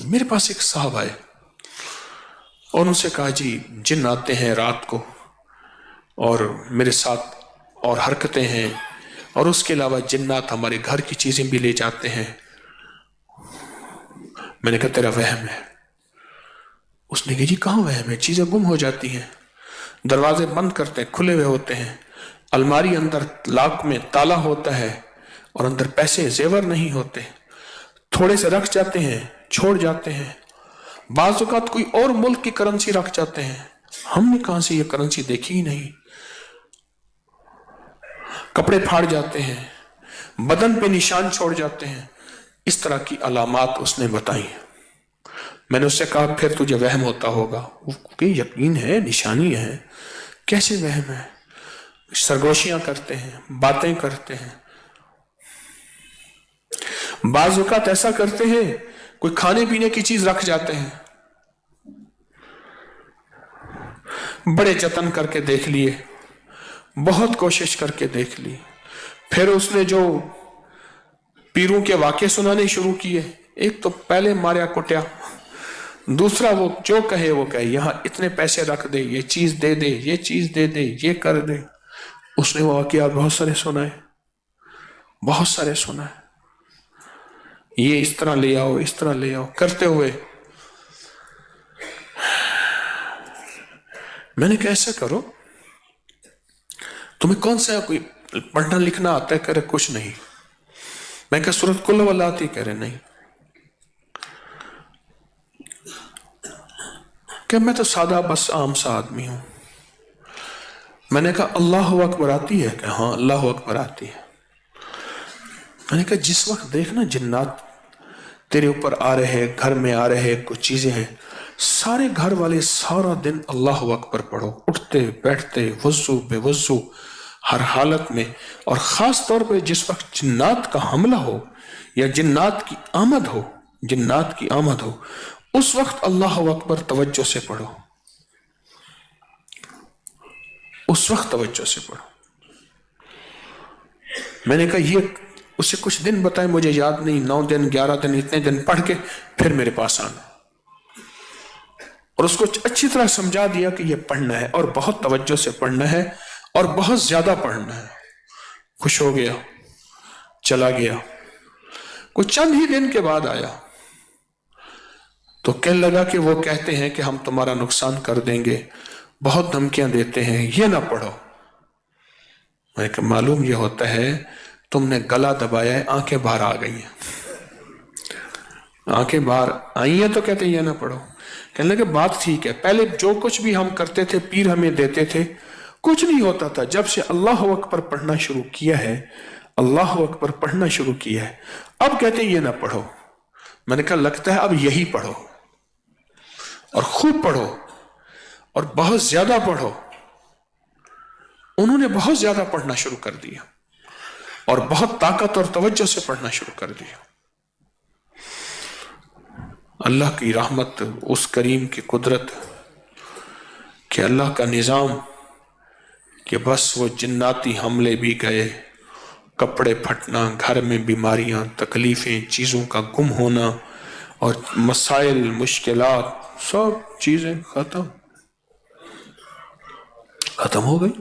میرے پاس ایک صاحب آئے اور ان سے کہا جی جن آتے ہیں رات کو اور میرے ساتھ اور حرکتیں ہیں، اور اس کے علاوہ جنات ہمارے گھر کی چیزیں بھی لے جاتے ہیں۔ میں نے کہا تیرا وہم ہے۔ اس نے کہا جی کہاں وہم ہے، چیزیں گم ہو جاتی ہیں، دروازے بند کرتے ہیں کھلے ہوئے ہوتے ہیں، الماری اندر لاک میں تالا ہوتا ہے اور اندر پیسے زیور نہیں ہوتے، تھوڑے سے رکھ جاتے ہیں چھوڑ جاتے ہیں، بعض اوقات کوئی اور ملک کی کرنسی رکھ جاتے ہیں، ہم نے کہاں سے یہ کرنسی دیکھی ہی نہیں، کپڑے پھاڑ جاتے ہیں، بدن پہ نشان چھوڑ جاتے ہیں۔ اس طرح کی علامات اس نے بتائی۔ میں نے اس سے کہا پھر تجھے وہم ہوتا ہوگا؟ کہ یقین ہے، نشانی ہے۔ کیسے وہم ہے؟ سرگوشیاں کرتے ہیں، باتیں کرتے ہیں، بعض اوقات ایسا کرتے ہیں کوئی کھانے پینے کی چیز رکھ جاتے ہیں، بڑے جتن کر کے دیکھ لیے، بہت کوشش کر کے دیکھ لی، پھر اس نے جو پیروں کے واقعے سنانے شروع کیے، ایک تو پہلے ماریا کٹیا، دوسرا وہ جو کہے وہ کہے، یہاں اتنے پیسے رکھ دے، یہ چیز دے دے، یہ چیز دے دے، یہ کر دے۔ اس نے واقعات بہت سارے سنائے، بہت سارے سنائے، یہ اس طرح لے آؤ، اس طرح لے آؤ کرتے ہوئے میں نے کہا ایسا کرو، تمہیں کون سا کوئی پڑھنا لکھنا آتا ہے؟ کہہ رہے کچھ نہیں۔ میں کہا سورۃ قل ہو اللہ آتی؟ کہہ رہے نہیں۔ کہ میں تو سادہ بس عام سا آدمی ہوں۔ میں نے کہا اللہ اکبر آتی ہے؟ کہ ہاں اللہ اکبر آتی ہے۔ میں نے کہا جس وقت دیکھنا جنات تیرے اوپر آ رہے، گھر میں آ رہے، کچھ چیزیں ہیں، سارے گھر والے سارا دن اللہ اکبر پڑھو، اٹھتے بیٹھتے وضو بے وضو ہر حالت میں، اور خاص طور پہ جس وقت جنات کا حملہ ہو یا جنات کی آمد ہو، جنات کی آمد ہو، اس وقت اللہ اکبر توجہ سے پڑھو، اس وقت توجہ سے پڑھو۔ میں نے کہا یہ اسے کچھ دن بتائے، مجھے یاد نہیں، 9 دن 11 دن اتنے دن پڑھ کے پھر میرے پاس آنا، اور اس کو اچھی طرح سمجھا دیا کہ یہ پڑھنا ہے اور بہت توجہ سے پڑھنا ہے اور بہت زیادہ پڑھنا ہے۔ خوش ہو گیا، چلا گیا۔ کچھ چند ہی دن کے بعد آیا تو کہنے لگا کہ وہ کہتے ہیں کہ ہم تمہارا نقصان کر دیں گے، بہت دھمکیاں دیتے ہیں، یہ نہ پڑھو۔ میں کہ معلوم یہ ہوتا ہے تم نے گلا دبایا ہے، آنکھیں باہر آ گئی ہیں، آنکھیں باہر آئی ہیں تو کہتے ہیں یہ نہ پڑھو۔ کہنے لگے بات ٹھیک ہے، پہلے جو کچھ بھی ہم کرتے تھے پیر ہمیں دیتے تھے، کچھ نہیں ہوتا تھا، جب سے اللہ اکبر پڑھنا شروع کیا ہے، اللہ اکبر پڑھنا شروع کیا ہے، اب کہتے ہیں یہ نہ پڑھو۔ میں نے کہا لگتا ہے اب یہی پڑھو، اور خوب پڑھو، اور بہت زیادہ پڑھو۔ انہوں نے بہت زیادہ پڑھنا شروع کر دیا اور بہت طاقت اور توجہ سے پڑھنا شروع کر دیا۔ اللہ کی رحمت، اس کریم کی قدرت کہ اللہ کا نظام کہ بس وہ جناتی حملے بھی گئے، کپڑے پھٹنا، گھر میں بیماریاں، تکلیفیں، چیزوں کا گم ہونا اور مسائل، مشکلات، سب چیزیں ختم ہو گئی۔